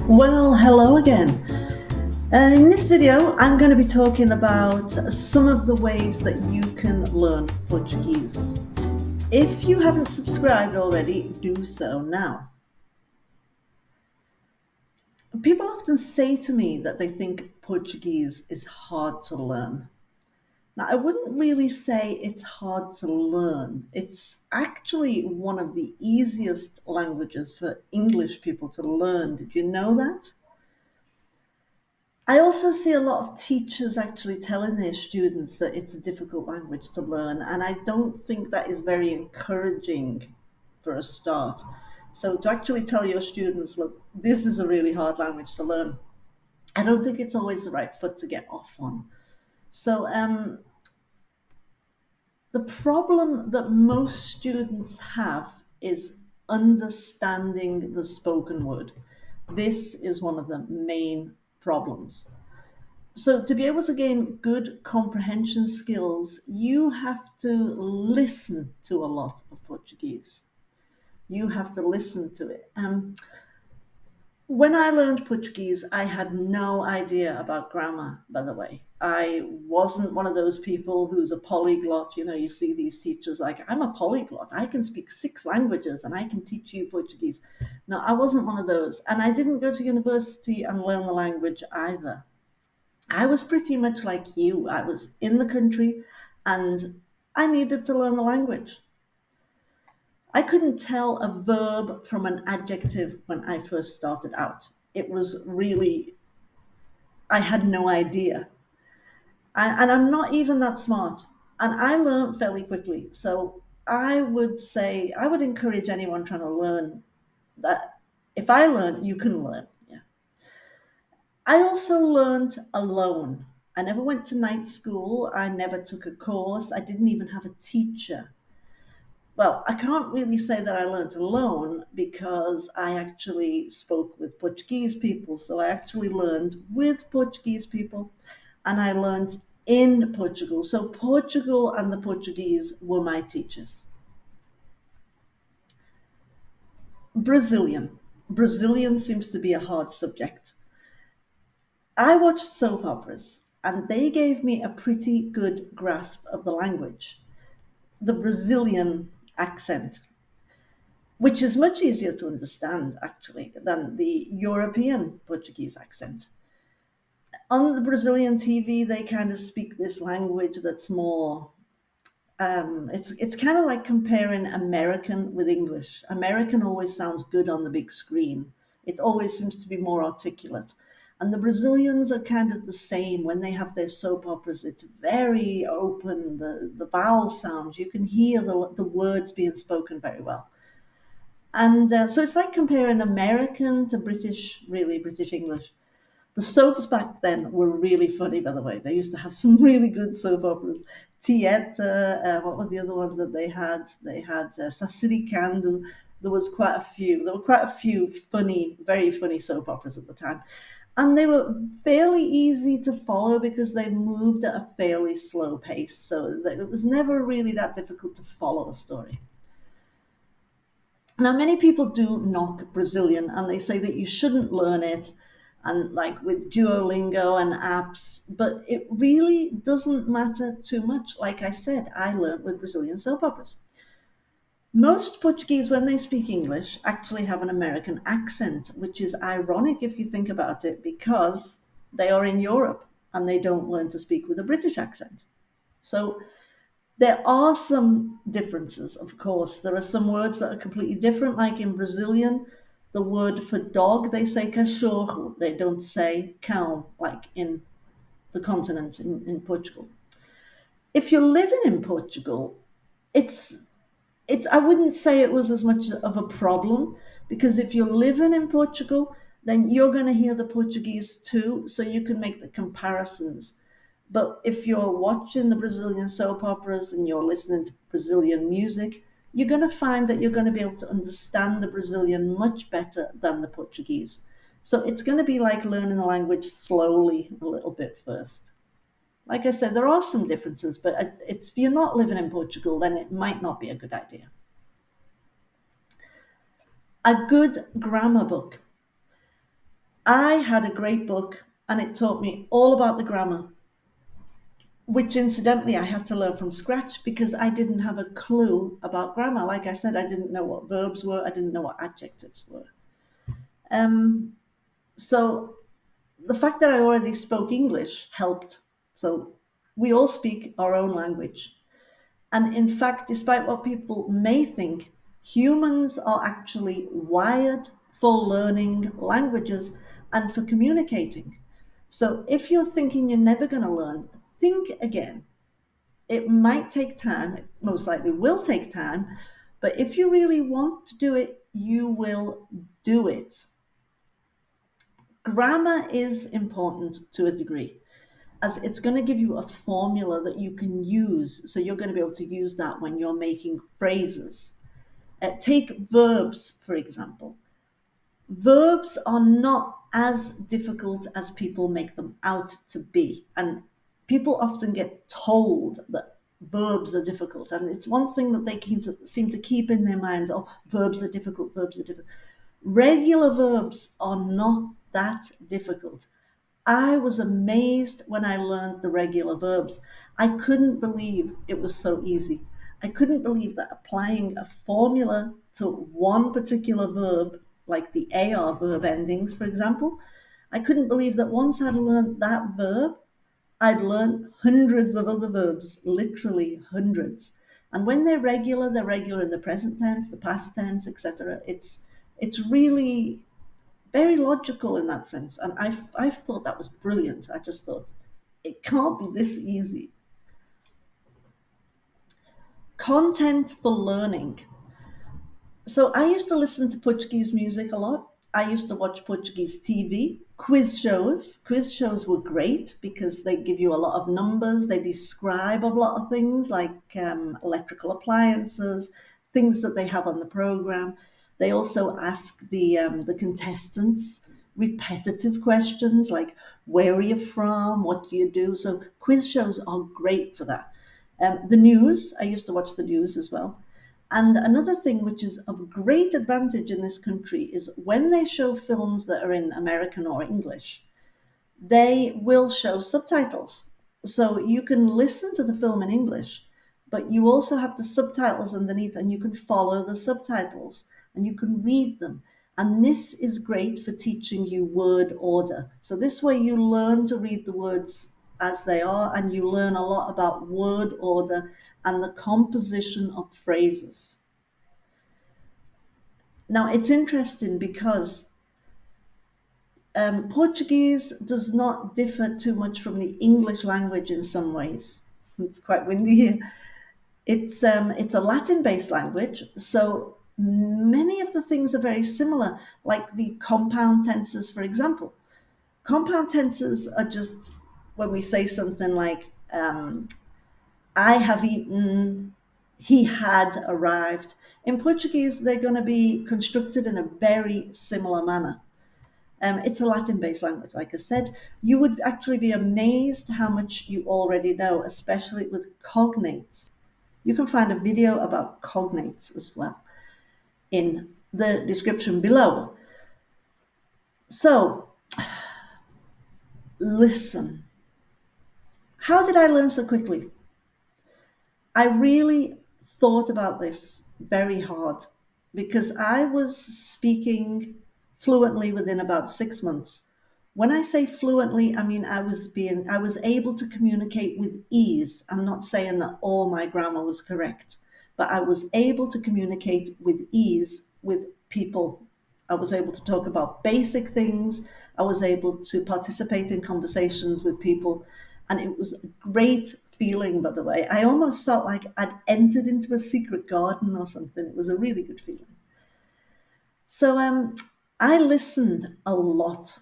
Well, hello again. In this video, I'm going to be talking about some of the ways that you can learn Portuguese. If you haven't subscribed already, do so now. People often say to me that they think Portuguese is hard to learn. Now, I wouldn't really say it's hard to learn. It's actually one of the easiest languages for English people to learn. Did you know that? I also see a lot of teachers actually telling their students that it's a difficult language to learn, and I don't think that is very encouraging for a start. So, to actually tell your students, look, this is a really hard language to learn, I don't think it's always the right foot to get off on. So, the problem that most students have is understanding the spoken word. This is one of the main problems. So, to be able to gain good comprehension skills, you have to listen to a lot of Portuguese. You have to listen to it. When I learned Portuguese, I had no idea about grammar, by the way. I wasn't one of those people who's a polyglot. You know, you see these teachers like, I'm a polyglot. I can speak 6 languages and I can teach you Portuguese. No, I wasn't one of those. And I didn't go to university and learn the language either. I was pretty much like you. I was in the country and I needed to learn the language. I couldn't tell a verb from an adjective when I first started out. It was really, I had no idea. And I'm not even that smart. And I learned fairly quickly. So I would say, I would encourage anyone trying to learn that if I learn, you can learn. Yeah. I also learned alone. I never went to night school. I never took a course. I didn't even have a teacher. Well, I can't really say that I learned alone because I actually spoke with Portuguese people. So I actually learned with Portuguese people and I learned in Portugal. So Portugal and the Portuguese were my teachers. Brazilian. Brazilian seems to be a hard subject. I watched soap operas and they gave me a pretty good grasp of the language. The Brazilian accent, which is much easier to understand actually than the European Portuguese accent. On the Brazilian TV, they kind of speak this language that's more. It's kind of like comparing American with English. American always sounds good on the big screen. It always seems to be more articulate. And the Brazilians are kind of the same when they have their soap operas. It's very open, the vowel sounds. You can hear the words being spoken very well. And so it's like comparing American to British, really British English. The soaps back then were really funny, by the way. They used to have some really good soap operas. Tieta, what were the other ones that they had? They had Sassiricando. There was quite a few. There were quite a few funny, very funny soap operas at the time. And they were fairly easy to follow because they moved at a fairly slow pace. So that it was never really that difficult to follow a story. Now, many people do knock Brazilian and they say that you shouldn't learn it, and like with Duolingo and apps, but it really doesn't matter too much. Like I said, I learned with Brazilian soap operas. Most Portuguese, when they speak English, actually have an American accent, which is ironic if you think about it, because they are in Europe and they don't learn to speak with a British accent. So there are some differences, of course. There are some words that are completely different, like in Brazilian, the word for dog, they say cachorro. They don't say cão, like in the continent in Portugal. If you're living in Portugal, it's I wouldn't say it was as much of a problem because if you're living in Portugal, then you're going to hear the Portuguese too, so you can make the comparisons. But if you're watching the Brazilian soap operas and you're listening to Brazilian music, you're going to find that you're going to be able to understand the Brazilian much better than the Portuguese. So it's going to be like learning the language slowly a little bit first. Like I said, there are some differences, but it's if you're not living in Portugal, then it might not be a good idea. A good grammar book. I had a great book and it taught me all about the grammar, which incidentally I had to learn from scratch because I didn't have a clue about grammar. Like I said, I didn't know what verbs were, I didn't know what adjectives were. So the fact that I already spoke English helped. So we all speak our own language. And in fact, despite what people may think, humans are actually wired for learning languages and for communicating. So if you're thinking you're never going to learn, think again. It might take time, it most likely will take time, but if you really want to do it, you will do it. Grammar is important to a degree, as it's going to give you a formula that you can use. So you're going to be able to use that when you're making phrases. Take verbs, for example. Verbs are not as difficult as people make them out to be. And people often get told that verbs are difficult. And it's one thing that they seem to keep in their minds. Oh, verbs are difficult, verbs are difficult. Regular verbs are not that difficult. I was amazed when I learned the regular verbs. I couldn't believe it was so easy. I couldn't believe that applying a formula to one particular verb, like the AR verb endings, for example, I couldn't believe that once I'd learned that verb, I'd learned hundreds of other verbs, literally hundreds. And when they're regular in the present tense, the past tense, etc. It's really very logical in that sense. And I've thought that was brilliant. I just thought it can't be this easy. Content for learning. So I used to listen to Portuguese music a lot. I used to watch Portuguese TV, quiz shows. Quiz shows were great because they give you a lot of numbers. They describe a lot of things like electrical appliances, things that they have on the program. They also ask the contestants repetitive questions like, where are you from? What do you do? So quiz shows are great for that. The news, I used to watch the news as well. And another thing which is of great advantage in this country is when they show films that are in American or English, they will show subtitles. So you can listen to the film in English, but you also have the subtitles underneath and you can follow the subtitles and you can read them. And this is great for teaching you word order. So this way you learn to read the words as they are and you learn a lot about word order and the composition of phrases. Now it's interesting because Portuguese does not differ too much from the English language in some ways. It's quite windy here. It's a Latin-based language, so many of the things are very similar, like the compound tenses, for example. Compound tenses are just when we say something like, I have eaten, he had arrived. In Portuguese, they're going to be constructed in a very similar manner. It's a Latin-based language, like I said. You would actually be amazed how much you already know, especially with cognates. You can find a video about cognates as well in the description below. So, listen. How did I learn so quickly? I really thought about this very hard because I was speaking fluently within about 6 months. When I say fluently, I mean I was able to communicate with ease. I'm not saying that all my grammar was correct, but I was able to communicate with ease with people. I was able to talk about basic things. I was able to participate in conversations with people. And it was a great feeling, by the way. I almost felt like I'd entered into a secret garden or something. It was a really good feeling. So I listened a lot.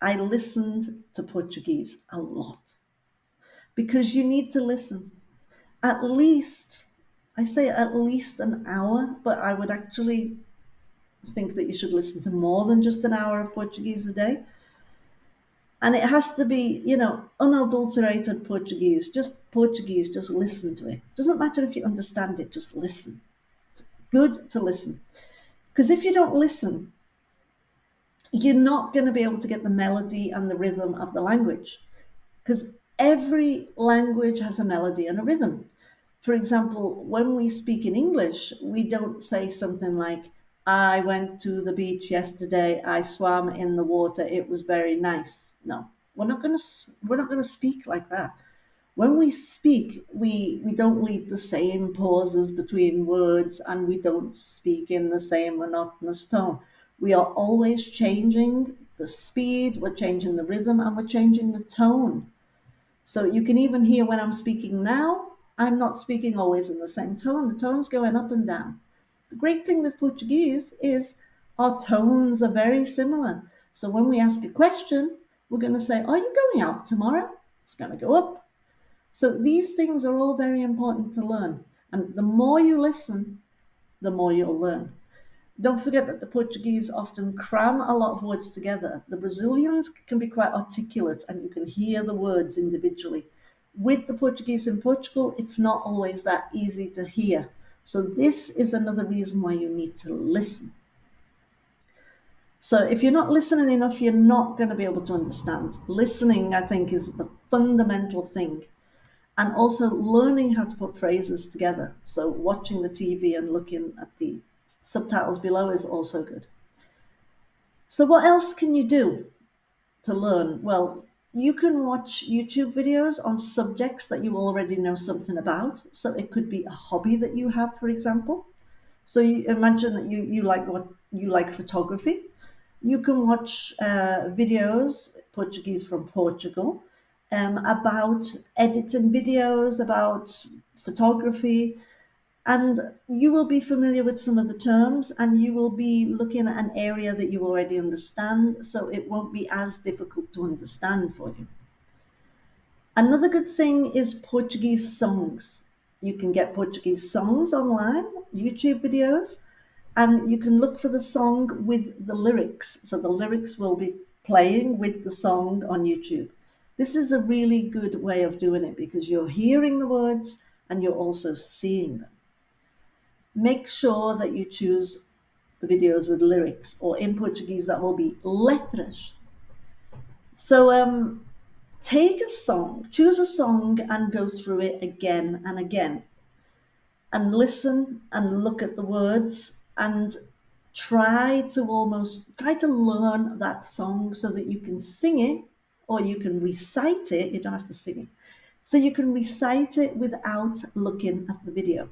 I listened to Portuguese a lot because you need to listen. At least, I say at least an hour, but I would actually think that you should listen to more than just an hour of Portuguese a day. And it has to be, unadulterated Portuguese, just listen to it. Doesn't matter if you understand it, just listen. It's good to listen. Because if you don't listen, you're not going to be able to get the melody and the rhythm of the language, because every language has a melody and a rhythm. For example, when we speak in English, we don't say something like, I went to the beach yesterday, I swam in the water, it was very nice. No, we're not going to speak like that. When we speak, we don't leave the same pauses between words, and we don't speak in the same monotonous tone. We are always changing the speed, we're changing the rhythm, and we're changing the tone. So you can even hear when I'm speaking now, I'm not speaking always in the same tone. The tone's going up and down. The great thing with Portuguese is our tones are very similar. So when we ask a question, we're going to say, are you going out tomorrow? It's going to go up. So these things are all very important to learn. And the more you listen, the more you'll learn. Don't forget that the Portuguese often cram a lot of words together. The Brazilians can be quite articulate and you can hear the words individually. With the Portuguese in Portugal, it's not always that easy to hear. So this is another reason why you need to listen. So if you're not listening enough, you're not going to be able to understand. Listening, I think, is the fundamental thing. And also learning how to put phrases together. So watching the TV and looking at the subtitles below is also good. So what else can you do to learn? Well, you can watch YouTube videos on subjects that you already know something about. So it could be a hobby that you have, for example. So you imagine that you like what you like photography. You can watch videos, Portuguese from Portugal, about editing videos, about photography, and you will be familiar with some of the terms and you will be looking at an area that you already understand, so it won't be as difficult to understand for you. Another good thing is Portuguese songs. You can get Portuguese songs online, YouTube videos, and you can look for the song with the lyrics. So the lyrics will be playing with the song on YouTube. This is a really good way of doing it because you're hearing the words and you're also seeing them. Make sure that you choose the videos with lyrics, or in Portuguese that will be letras. So take a song, choose a song and go through it again and again and listen and look at the words and try to learn that song so that you can sing it, or you can recite it. You don't have to sing it. So you can recite it without looking at the video.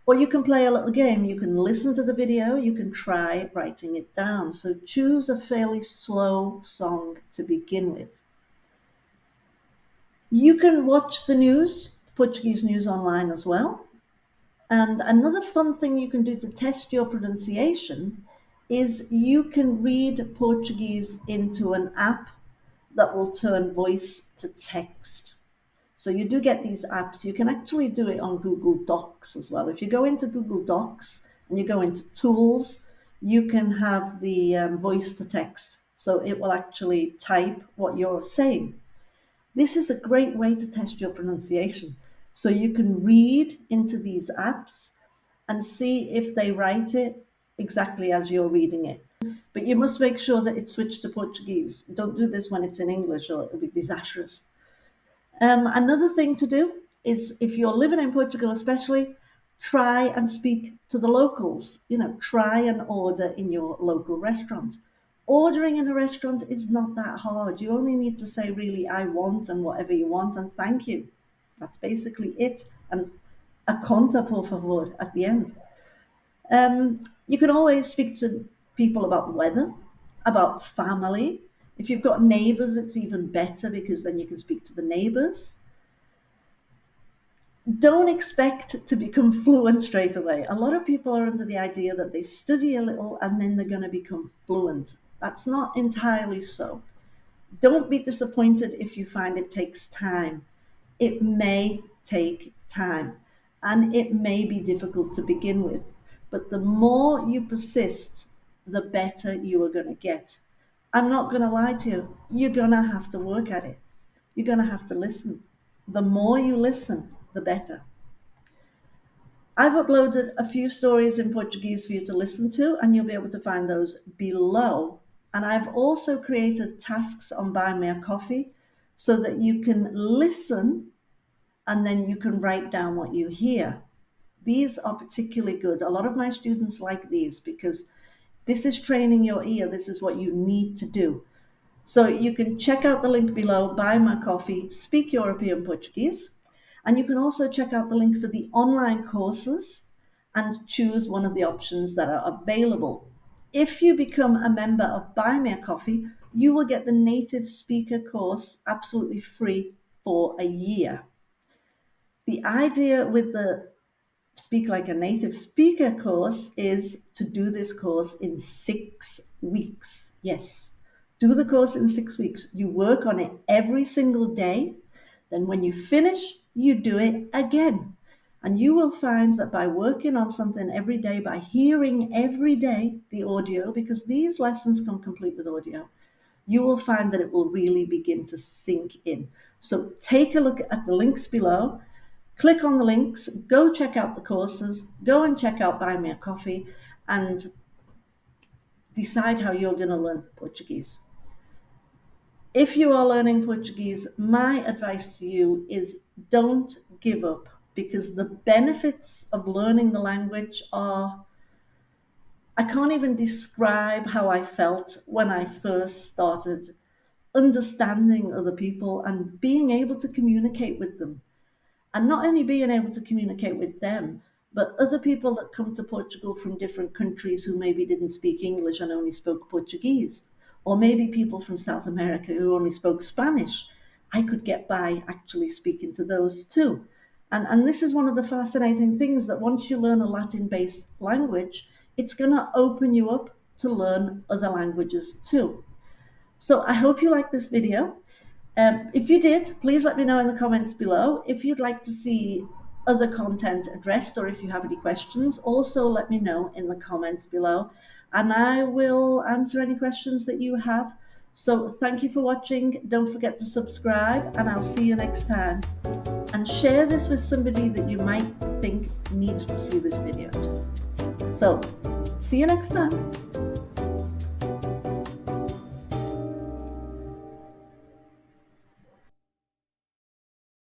Or you can play a little game. You can listen to the video, you can try writing it down. So choose a fairly slow song to begin with. You can watch the news, Portuguese news online as well. And another fun thing you can do to test your pronunciation is you can read Portuguese into an app that will turn voice to text. So you do get these apps. You can actually do it on Google Docs as well. If you go into Google Docs and you go into tools, you can have the voice to text. So it will actually type what you're saying. This is a great way to test your pronunciation. So you can read into these apps and see if they write it exactly as you're reading it. But you must make sure that it's switched to Portuguese. Don't do this when it's in English or it'll be disastrous. Another thing to do is, if you're living in Portugal especially, try and speak to the locals. Try and order in your local restaurant. Ordering in a restaurant is not that hard. You only need to say, really, I want, and whatever you want, and thank you. That's basically it. And a conta, por favor, at the end. You can always speak to people about the weather, about family. If you've got neighbors, it's even better because then you can speak to the neighbors. Don't expect to become fluent straight away. A lot of people are under the idea that they study a little and then they're going to become fluent. That's not entirely so. Don't be disappointed if you find it takes time. It may take time and it may be difficult to begin with, but the more you persist, the better you are going to get. I'm not going to lie to you. You're going to have to work at it. You're going to have to listen. The more you listen, the better. I've uploaded a few stories in Portuguese for you to listen to, and you'll be able to find those below And I've also created tasks on Buy Me a Coffee so that you can listen and then you can write down what you hear. These are particularly good. A lot of my students like these because this is training your ear. This is what you need to do. So you can check out the link below, Buy My Coffee, Speak European Portuguese. And you can also check out the link for the online courses and choose one of the options that are available. If you become a member of Buy Me a Coffee, you will get the native speaker course absolutely free for a year. The idea with the Speak Like a Native Speaker course is to do this course in 6 weeks. Yes, do the course in 6 weeks. You work on it every single day. Then when you finish, you do it again. And you will find that by working on something every day, by hearing every day the audio, because these lessons come complete with audio, you will find that it will really begin to sink in. So take a look at the links below. Click on the links, go check out the courses, go and check out Buy Me a Coffee, and decide how you're going to learn Portuguese. If you are learning Portuguese, my advice to you is don't give up, because the benefits of learning the language are, I can't even describe how I felt when I first started understanding other people and being able to communicate with them. And not only being able to communicate with them, but other people that come to Portugal from different countries who maybe didn't speak English and only spoke Portuguese, or maybe people from South America who only spoke Spanish. I could get by actually speaking to those too. And this is one of the fascinating things, that once you learn a Latin-based language, it's going to open you up to learn other languages too. So I hope you liked this video. If you did, please let me know in the comments below. If you'd like to see other content addressed, or if you have any questions, also let me know in the comments below, and I will answer any questions that you have. So thank you for watching. Don't forget to subscribe, and I'll see you next time. And share this with somebody that you might think needs to see this video too. So see you next time.